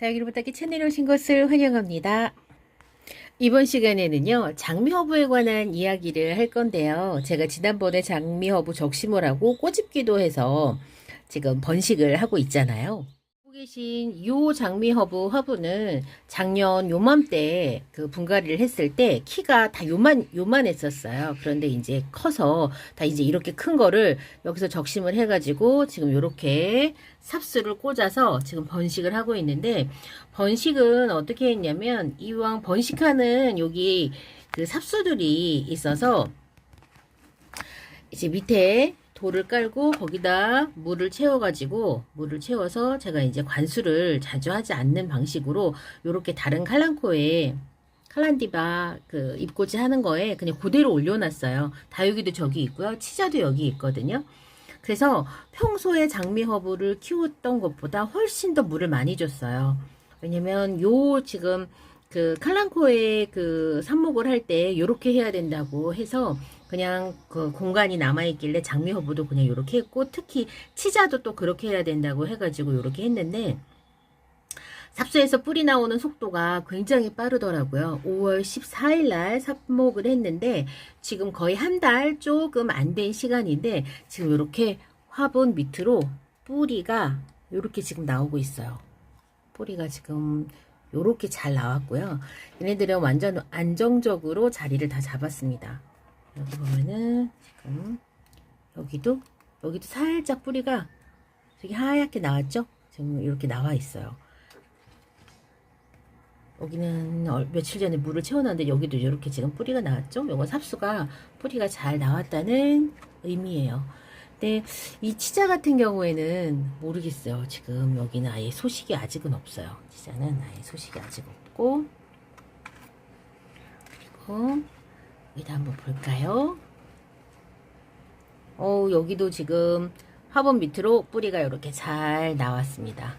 다육이를 부탁해 채널에 오신 것을 환영합니다. 이번 시간에는요, 장미허브에 관한 이야기를 할 건데요. 제가 지난번에 장미허브 적시물하고 꼬집기도 해서 지금 번식을 하고 있잖아요. 보고 계신 요 장미허브는 작년 요맘때 그 분갈이를 했을 때 키가 다 요만했었어요. 그런데 이제 커서 다 이제 이렇게 큰 거를 여기서 적심을 해가지고 지금 요렇게 삽수를 꽂아서 지금 번식을 하고 있는데, 번식은 어떻게 했냐면 이왕 번식하는 여기 그 삽수들이 있어서 이제 밑에 돌을 깔고 거기다 물을 채워서 제가 이제 관수를 자주 하지 않는 방식으로 요렇게 다른 칼란디바 그 잎꽂이 하는 거에 그냥 그대로 올려놨어요. 다육이도 저기 있고요. 치자도 여기 있거든요. 그래서 평소에 장미허브를 키웠던 것보다 훨씬 더 물을 많이 줬어요. 왜냐면 지금 그 칼랑코에 그 삽목을 할 때 요렇게 해야 된다고 해서 그냥 그 공간이 남아있길래 장미허브도 그냥 요렇게 했고, 특히 치자도 또 그렇게 해야 된다고 해가지고 요렇게 했는데, 삽수에서 뿌리 나오는 속도가 굉장히 빠르더라고요. 5월 14일 날 삽목을 했는데 지금 거의 한 달 조금 안 된 시간인데 지금 이렇게 화분 밑으로 뿌리가 이렇게 지금 나오고 있어요. 뿌리가 지금 이렇게 잘 나왔고요. 얘네들은 완전 안정적으로 자리를 다 잡았습니다. 여기 보면은 지금 여기도 살짝 뿌리가 되게 하얗게 나왔죠? 지금 이렇게 나와 있어요. 여기는 며칠 전에 물을 채워놨는데 여기도 이렇게 지금 뿌리가 나왔죠? 요거 삽수가 뿌리가 잘 나왔다는 의미예요. 근데 이 치자 같은 경우에는 모르겠어요. 지금 여기는 아예 소식이 아직은 없어요. 치자는 아예 소식이 아직 없고, 그리고 여기다 한번 볼까요? 여기도 지금 화분 밑으로 뿌리가 이렇게 잘 나왔습니다.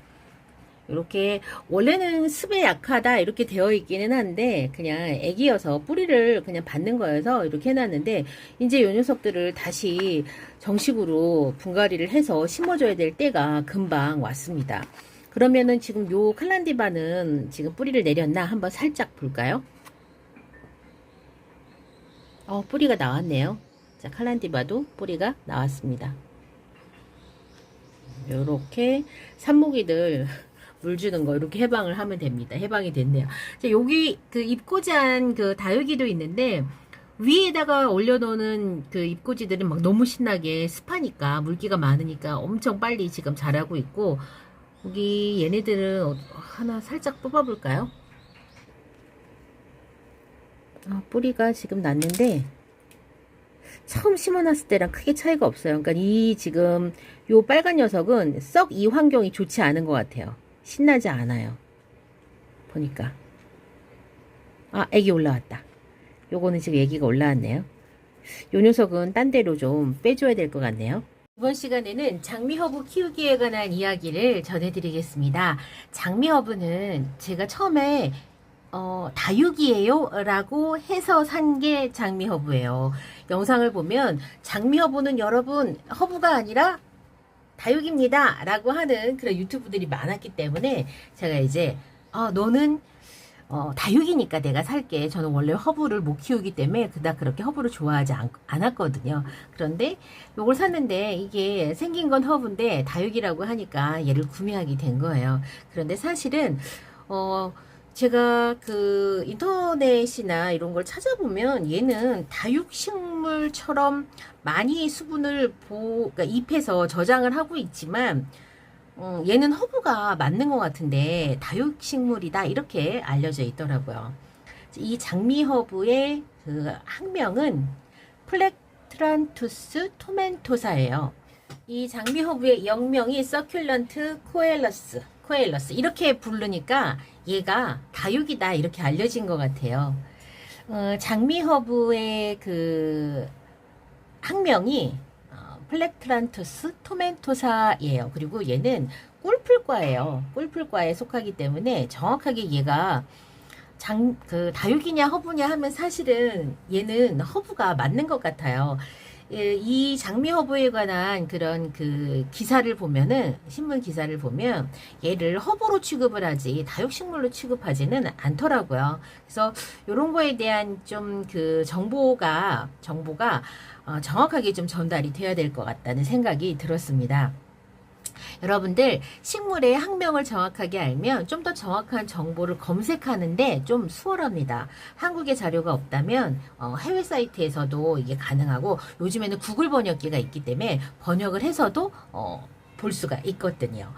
이렇게 원래는 습에 약하다 이렇게 되어 있기는 한데 그냥 애기여서 뿌리를 그냥 받는 거여서 이렇게 해놨는데, 이제 요 녀석들을 다시 정식으로 분갈이를 해서 심어줘야 될 때가 금방 왔습니다. 그러면은 지금 요 칼란디바는 지금 뿌리를 내렸나 한번 살짝 볼까요? 뿌리가 나왔네요. 자, 칼란디바도 뿌리가 나왔습니다. 요렇게 삽목이들 물 주는 거 이렇게 해방을 하면 됩니다. 해방이 됐네요. 자, 여기 그 잎꽂이한 그 다육이도 있는데 위에다가 올려놓는 그 잎꽂이들은 막 너무 신나게 습하니까 물기가 많으니까 엄청 빨리 지금 자라고 있고, 여기 얘네들은 하나 살짝 뽑아볼까요? 뿌리가 지금 났는데 처음 심어놨을 때랑 크게 차이가 없어요. 그러니까 이 지금 요 빨간 녀석은 썩 이 환경이 좋지 않은 것 같아요. 신나지 않아요. 보니까. 애기 올라왔다. 요거는 지금 애기가 올라왔네요. 요 녀석은 딴 데로 좀 빼줘야 될 것 같네요. 이번 시간에는 장미허브 키우기에 관한 이야기를 전해드리겠습니다. 장미허브는 제가 처음에 다육이에요 라고 해서 산 게 장미허브예요. 영상을 보면 장미허브는 여러분 허브가 아니라 다육입니다 라고 하는 그런 유튜브들이 많았기 때문에 제가 이제 너는 다육이니까 내가 살게. 저는 원래 허브를 못 키우기 때문에 그닥 그렇게 허브를 좋아하지 않았거든요. 그런데 요걸 샀는데 이게 생긴 건 허브인데 다육이라고 하니까 얘를 구매하게 된 거예요. 그런데 사실은 제가 그 인터넷이나 이런 걸 찾아보면 얘는 다육식물처럼 많이 수분을 그러니까 잎에서 저장을 하고 있지만 얘는 허브가 맞는 것 같은데 다육식물이다 이렇게 알려져 있더라고요. 이 장미허브의 그 학명은 플렉트란투스 토멘토사예요. 이 장미허브의 영명이 서큘런트 코엘러스 이렇게 부르니까 얘가 다육이다 이렇게 알려진 것 같아요. 장미허브의 그 학명이 플렉트란투스 토멘토사예요. 그리고 얘는 꿀풀과예요. 꿀풀과에 속하기 때문에 정확하게 얘가 다육이냐 허브냐 하면 사실은 얘는 허브가 맞는 것 같아요. 이 장미허브에 관한 그런 그 기사를 보면은, 신문 기사를 보면 얘를 허브로 취급을 하지 다육식물로 취급하지는 않더라고요. 그래서 이런 거에 대한 좀 그 정보가 정확하게 좀 전달이 돼야 될 것 같다는 생각이 들었습니다. 여러분들 식물의 학명을 정확하게 알면 좀 더 정확한 정보를 검색하는데 좀 수월합니다. 한국에 자료가 없다면 해외 사이트에서도 이게 가능하고, 요즘에는 구글 번역기가 있기 때문에 번역을 해서도 볼 수가 있거든요.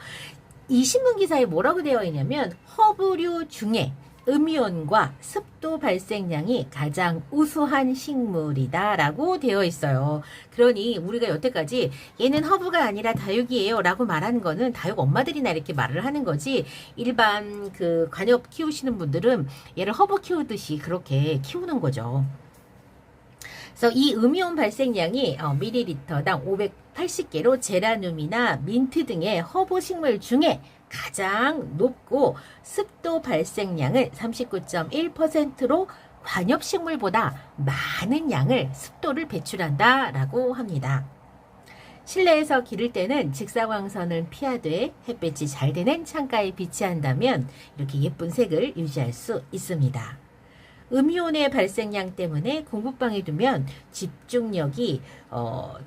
이 신문 기사에 뭐라고 되어 있냐면, 허브류 중에 음이온과 습도 발생량이 가장 우수한 식물이다 라고 되어 있어요. 그러니 우리가 여태까지 얘는 허브가 아니라 다육이에요 라고 말하는 거는 다육 엄마들이나 이렇게 말을 하는 거지, 일반 그 관엽 키우시는 분들은 얘를 허브 키우듯이 그렇게 키우는 거죠. 그래서 이 음이온 발생량이 밀리리터당 580개로 제라늄이나 민트 등의 허브 식물 중에 가장 높고, 습도 발생량은 39.1%로 관엽식물보다 많은 양을 습도를 배출한다라고 합니다. 실내에서 기를 때는 직사광선을 피하되 햇빛이 잘 되는 창가에 비치한다면 이렇게 예쁜 색을 유지할 수 있습니다. 음이온의 발생량 때문에 공부방에 두면 집중력이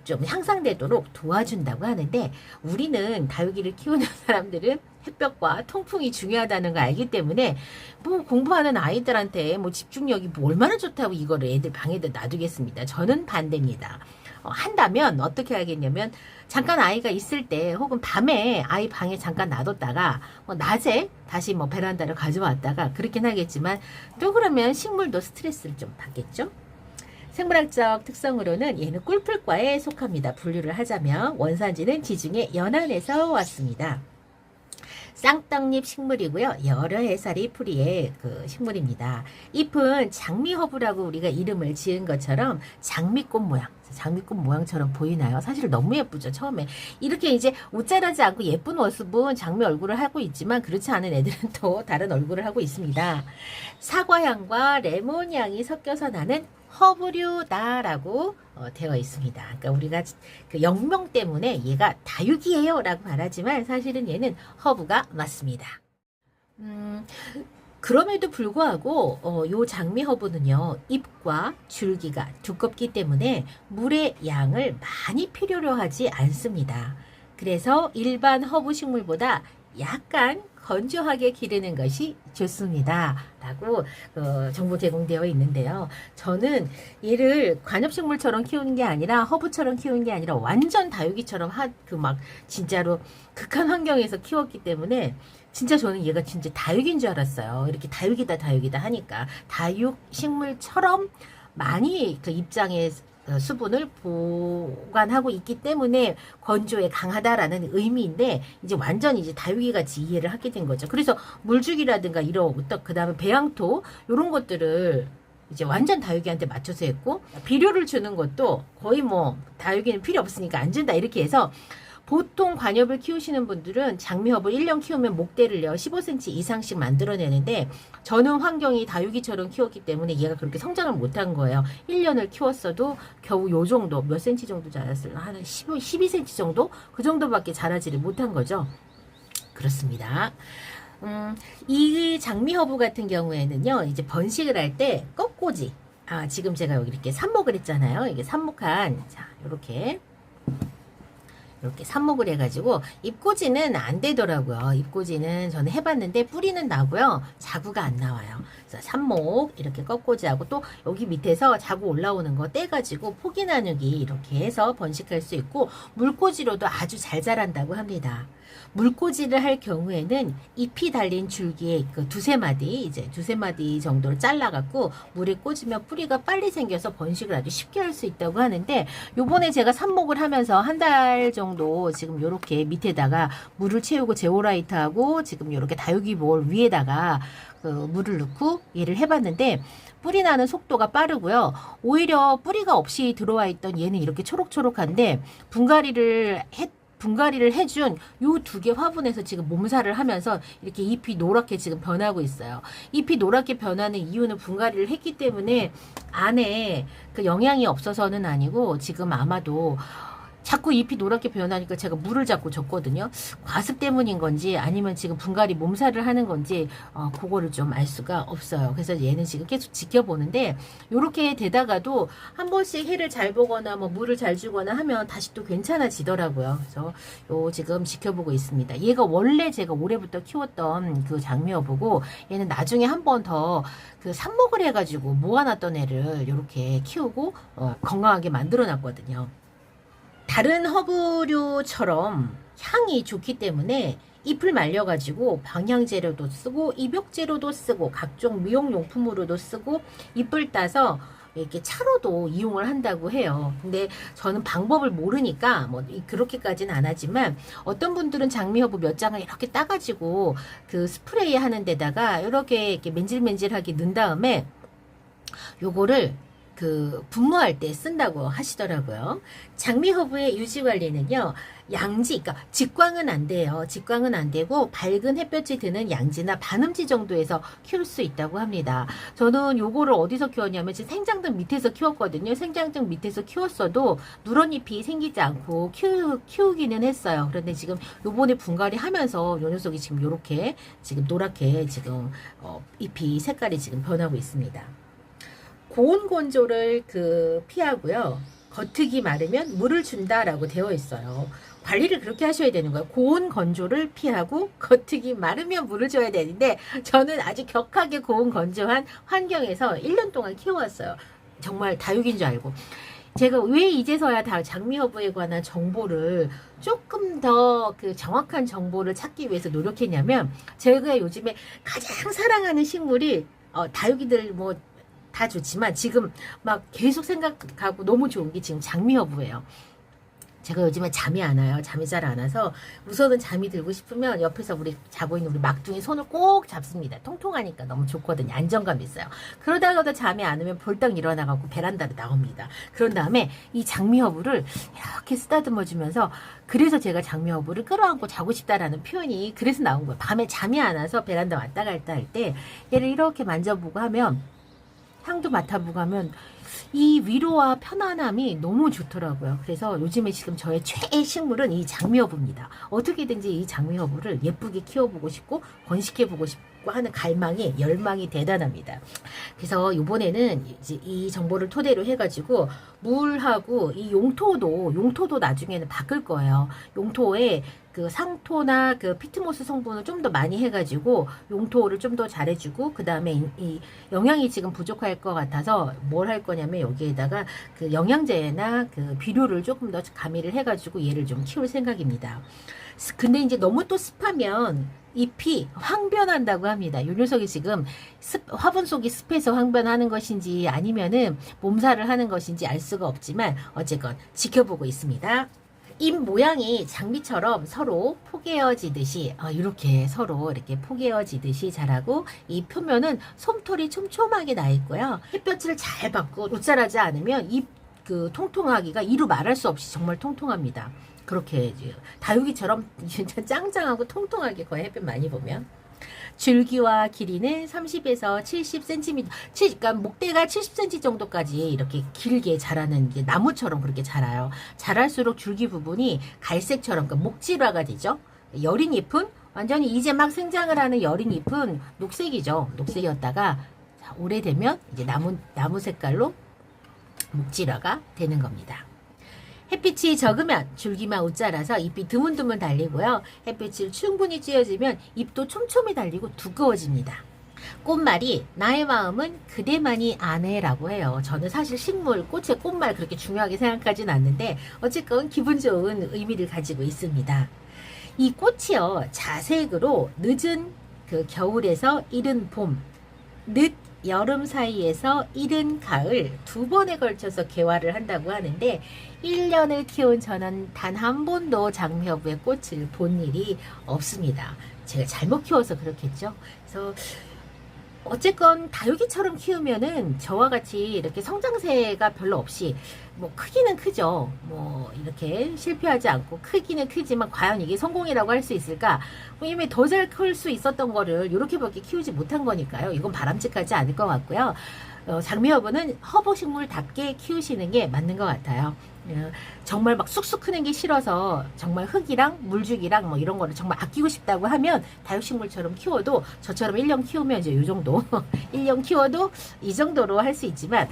좀 향상되도록 도와준다고 하는데, 우리는 다육이를 키우는 사람들은 햇볕과 통풍이 중요하다는 걸 알기 때문에 뭐 공부하는 아이들한테 뭐 집중력이 뭐 얼마나 좋다고 이거를 애들 방에다 놔두겠습니다. 저는 반대입니다. 한다면 어떻게 하겠냐면, 잠깐 아이가 있을 때 혹은 밤에 아이 방에 잠깐 놔뒀다가 낮에 다시 베란다를 가져왔다가 그렇긴 하겠지만, 또 그러면 식물도 스트레스를 좀 받겠죠. 생물학적 특성으로는 얘는 꿀풀과에 속합니다. 분류를 하자면 원산지는 지중해 연안에서 왔습니다. 쌍떡잎 식물이고요. 여러 해살이 풀이의 그 식물입니다. 잎은 장미허브라고 우리가 이름을 지은 것처럼 장미꽃 모양처럼 보이나요? 사실 너무 예쁘죠. 처음에 이렇게 이제 웃자라지 않고 예쁜 모습은 장미 얼굴을 하고 있지만, 그렇지 않은 애들은 또 다른 얼굴을 하고 있습니다. 사과향과 레몬향이 섞여서 나는 허브류다라고 되어 있습니다. 그러니까 우리가 그 영명 때문에 얘가 다육이에요 라고 말하지만, 사실은 얘는 허브가 맞습니다. 그럼에도 불구하고 요 장미 허브는요, 잎과 줄기가 두껍기 때문에 물의 양을 많이 필요로 하지 않습니다. 그래서 일반 허브 식물보다 약간 건조하게 기르는 것이 좋습니다 라고 정보 제공되어 있는데요. 저는 얘를 관엽식물처럼 키우는 게 아니라, 허브처럼 키우는 게 아니라 완전 다육이처럼 진짜로 극한 환경에서 키웠기 때문에 진짜 저는 얘가 진짜 다육인 줄 알았어요. 이렇게 다육이다 하니까 다육식물처럼 많이 그 입장에 수분을 보관하고 있기 때문에 건조에 강하다라는 의미인데, 이제 완전 이제 다육이 같이 이해를 하게 된 거죠. 그래서 물주기라든가 그 다음에 배양토 이런 것들을 이제 완전 다육이한테 맞춰서 했고, 비료를 주는 것도 거의 다육이는 필요 없으니까 안 준다 이렇게 해서, 보통 관엽을 키우시는 분들은 장미허브 1년 키우면 목대를요 15cm 이상씩 만들어내는데, 저는 환경이 다육이처럼 키웠기 때문에 얘가 그렇게 성장을 못한 거예요. 1년을 키웠어도 겨우 요 정도, 몇 cm 정도 자랐어요. 한 12cm 정도? 그 정도밖에 자라지를 못한 거죠. 그렇습니다. 이 장미허브 같은 경우에는요, 이제 번식을 할 때 꺾꽂이, 지금 제가 여기 이렇게 삽목을 했잖아요. 이게 삽목한, 이렇게 삽목을 해가지고, 잎꽂이는 안 되더라고요. 잎꽂이는 저는 해봤는데 뿌리는 나고요, 자구가 안 나와요. 그래서 삽목 이렇게 꺾꽂이하고, 또 여기 밑에서 자구 올라오는 거 떼가지고 포기 나누기 이렇게 해서 번식할 수 있고, 물꽂이로도 아주 잘 자란다고 합니다. 물꽂이를 할 경우에는 잎이 달린 줄기에 그 두세 마디 정도를 잘라갖고 물에 꽂으면 뿌리가 빨리 생겨서 번식을 아주 쉽게 할 수 있다고 하는데, 요번에 제가 삽목을 하면서 한 달 정도 지금 요렇게 밑에다가 물을 채우고 제오라이트하고 지금 요렇게 다육이 볼 위에다가 물을 넣고 얘를 해봤는데, 뿌리 나는 속도가 빠르고요. 오히려 뿌리가 없이 들어와 있던 얘는 이렇게 초록초록한데, 분갈이를 분갈이를 해준 요 두 개 화분에서 지금 몸살을 하면서 이렇게 잎이 노랗게 지금 변하고 있어요. 잎이 노랗게 변하는 이유는 분갈이를 했기 때문에 안에 그 영양이 없어서는 아니고 지금 아마도 자꾸 잎이 노랗게 변하니까 제가 물을 자꾸 줬거든요. 과습 때문인 건지 아니면 지금 분갈이 몸살을 하는 건지 그거를 좀 알 수가 없어요. 그래서 얘는 지금 계속 지켜보는데 요렇게 되다가도 한 번씩 해를 잘 보거나 뭐 물을 잘 주거나 하면 다시 또 괜찮아지더라고요. 그래서 요 지금 지켜보고 있습니다. 얘가 원래 제가 올해부터 키웠던 그 장미여보고 얘는 나중에 한 번 더 그 삽목을 해가지고 모아놨던 애를 요렇게 키우고 건강하게 만들어놨거든요. 다른 허브류처럼 향이 좋기 때문에 잎을 말려가지고 방향제로도 쓰고 입욕제로도 쓰고 각종 미용용품으로도 쓰고 잎을 따서 이렇게 차로도 이용을 한다고 해요. 근데 저는 방법을 모르니까 뭐 그렇게까지는 안 하지만 어떤 분들은 장미허브 몇 장을 이렇게 따가지고 그 스프레이 하는 데다가 이렇게 맨질맨질하게 넣은 다음에 요거를 그 분무할 때 쓴다고 하시더라고요. 장미허브의 유지 관리는요. 양지, 그러니까 직광은 안 돼요. 직광은 안 되고 밝은 햇볕이 드는 양지나 반음지 정도에서 키울 수 있다고 합니다. 저는 요거를 어디서 키웠냐면 지금 생장등 밑에서 키웠거든요. 생장등 밑에서 키웠어도 누런잎이 생기지 않고 키우기는 했어요. 그런데 지금 요번에 분갈이 하면서 요 녀석이 지금 요렇게 지금 노랗게 지금 잎이 색깔이 지금 변하고 있습니다. 고온 건조를 피하고요. 겉흙이 마르면 물을 준다라고 되어 있어요. 관리를 그렇게 하셔야 되는 거예요. 고온 건조를 피하고 겉흙이 마르면 물을 줘야 되는데 저는 아주 격하게 고온 건조한 환경에서 1년 동안 키워왔어요. 정말 다육인 줄 알고. 제가 왜 이제서야 다 장미허브에 관한 정보를 조금 더 그 정확한 정보를 찾기 위해서 노력했냐면 제가 요즘에 가장 사랑하는 식물이 다육이들 뭐 다 좋지만 지금 막 계속 생각하고 너무 좋은 게 지금 장미허브예요. 제가 요즘에 잠이 안 와요. 잠이 잘 안 와서 우선은 잠이 들고 싶으면 옆에서 우리 자고 있는 우리 막둥이 손을 꼭 잡습니다. 통통하니까 너무 좋거든요. 안정감이 있어요. 그러다가도 잠이 안 오면 벌떡 일어나가고 베란다로 나옵니다. 그런 다음에 이 장미허브를 이렇게 쓰다듬어 주면서 그래서 제가 장미허브를 끌어안고 자고 싶다라는 표현이 그래서 나온 거예요. 밤에 잠이 안 와서 베란다 왔다 갔다 할 때 얘를 이렇게 만져보고 하면 향도 맡아보고 하면 이 위로와 편안함이 너무 좋더라고요. 그래서 요즘에 지금 저의 최애 식물은 이 장미허브입니다. 어떻게든지 이 장미허브를 예쁘게 키워보고 싶고 번식해보고 싶고 하는 갈망이 열망이 대단합니다. 그래서 이번에는 이제 이 정보를 토대로 해가지고 물하고 이 용토도 나중에는 바꿀 거예요. 용토에 그 상토나 그 피트모스 성분을 좀 더 많이 해가지고 용토를 좀 더 잘해주고 그 다음에 이 영양이 지금 부족할 것 같아서 뭘 할 거냐면 여기에다가 그 영양제나 그 비료를 조금 더 가미를 해가지고 얘를 좀 키울 생각입니다. 근데 이제 너무 또 습하면 잎이 황변한다고 합니다. 요 녀석이 지금 화분 속이 습해서 황변하는 것인지 아니면은 몸살을 하는 것인지 알 수가 없지만 어쨌건 지켜보고 있습니다. 잎 모양이 장미처럼 서로 포개어지듯이 이렇게 서로 이렇게 포개어지듯이 자라고 이 표면은 솜털이 촘촘하게 나 있고요. 햇볕을 잘 받고 옷자라지 않으면 잎 그 통통하기가 이루 말할 수 없이 정말 통통합니다. 그렇게 다육이처럼 진짜 짱짱하고 통통하게 거의 햇볕 많이 보면. 줄기와 길이는 30에서 70cm, 그러니까 목대가 70cm 정도까지 이렇게 길게 자라는 게 나무처럼 그렇게 자라요. 자랄수록 줄기 부분이 갈색처럼, 그러니까 목질화가 되죠. 여린 잎은 완전히 이제 막 생장을 하는 여린 잎은 녹색이죠. 녹색이었다가 오래되면 이제 나무 색깔로 목질화가 되는 겁니다. 햇빛이 적으면 줄기만 웃자라서 잎이 드문드문 달리고요. 햇빛을 충분히 쬐어주면 잎도 촘촘히 달리고 두꺼워집니다. 꽃말이 나의 마음은 그대만이 아네라고 해요. 저는 사실 식물, 꽃의 꽃말 그렇게 중요하게 생각하진 않는데 어쨌건 기분 좋은 의미를 가지고 있습니다. 이 꽃이요. 자색으로 늦은 그 겨울에서 이른 봄, 늦 여름 사이에서 이른 가을 두 번에 걸쳐서 개화를 한다고 하는데 1년을 키운 저는 단 한 번도 장미허브의 꽃을 본 일이 없습니다. 제가 잘못 키워서 그렇겠죠. 그래서 어쨌건 다육이처럼 키우면은 저와 같이 이렇게 성장세가 별로 없이 뭐 크기는 크죠. 뭐 이렇게 실패하지 않고 크기는 크지만 과연 이게 성공이라고 할 수 있을까? 뭐 이미 더 잘 클 수 있었던 거를 이렇게밖에 키우지 못한 거니까요. 이건 바람직하지 않을 것 같고요. 장미허브는 허브식물답게 키우시는 게 맞는 것 같아요. 정말 막 쑥쑥 크는 게 싫어서 정말 흙이랑 물주기랑 뭐 이런 거를 정말 아끼고 싶다고 하면 다육식물처럼 키워도 저처럼 1년 키우면 이제 이 정도 1년 키워도 이 정도로 할 수 있지만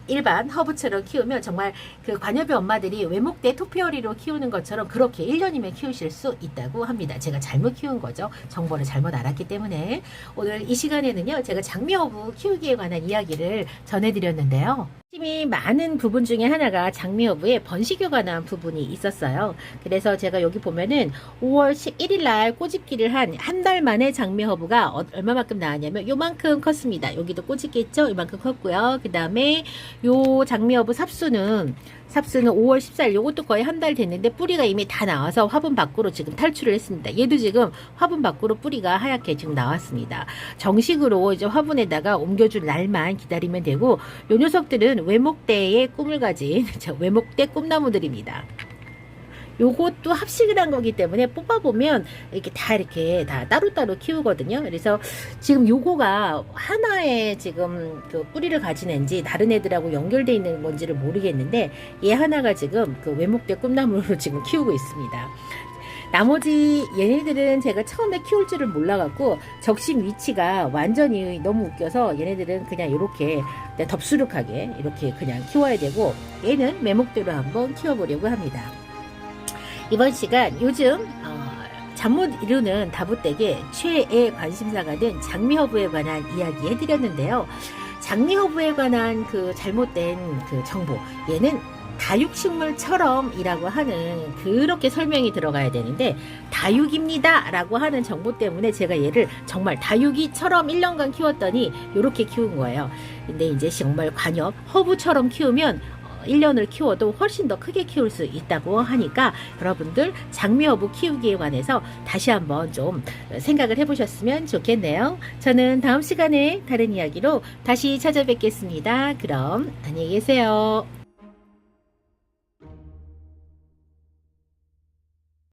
일반 허브처럼 키우면 정말 그 관여배 엄마들이 외목대 토피어리로 키우는 것처럼 그렇게 1년이면 키우실 수 있다고 합니다. 제가 잘못 키운 거죠. 정보를 잘못 알았기 때문에. 오늘 이 시간에는요, 제가 장미허브 키우기에 관한 이야기를 전해드렸는데요. 관심이 많은 부분 중에 하나가 장미허브의 번식에 관한 부분이 있었어요. 그래서 제가 여기 보면은 5월 11일 날 꼬집기를 한 달 만에 장미허브가 얼마만큼 나왔냐면 요만큼 컸습니다. 여기도 꼬집기 있죠? 요만큼 컸고요. 그 다음에 요 장미허브 삽수는 5월 14일 요것도 거의 한 달 됐는데 뿌리가 이미 다 나와서 화분 밖으로 지금 탈출을 했습니다. 얘도 지금 화분 밖으로 뿌리가 하얗게 지금 나왔습니다. 정식으로 이제 화분에다가 옮겨줄 날만 기다리면 되고 요 녀석들은 외목대의 꿈을 가진 외목대 꿈나무들입니다. 요것도 합식을 한 거기 때문에 뽑아보면 이렇게 다 따로따로 키우거든요. 그래서 지금 요거가 하나의 지금 그 뿌리를 가진 앤지 다른 애들하고 연결되어 있는 건지를 모르겠는데 얘 하나가 지금 그 외목대 꿈나무로 지금 키우고 있습니다. 나머지 얘네들은 제가 처음에 키울 줄을 몰라갖고 적심 위치가 완전히 너무 웃겨서 얘네들은 그냥 이렇게 덥수룩하게 이렇게 그냥 키워야 되고 얘는 외목대로 한번 키워보려고 합니다. 이번 시간 요즘 잠 못 이루는 다부댁의 최애 관심사가 된 장미허브에 관한 이야기 해드렸는데요. 장미허브에 관한 그 잘못된 그 정보, 얘는 다육식물처럼 이라고 하는 그렇게 설명이 들어가야 되는데 다육입니다 라고 하는 정보 때문에 제가 얘를 정말 다육이처럼 1년간 키웠더니 이렇게 키운 거예요. 근데 이제 정말 관엽 허브처럼 키우면 1년을 키워도 훨씬 더 크게 키울 수 있다고 하니까 여러분들 장미허브 키우기에 관해서 다시 한번 좀 생각을 해보셨으면 좋겠네요. 저는 다음 시간에 다른 이야기로 다시 찾아뵙겠습니다. 그럼 안녕히 계세요.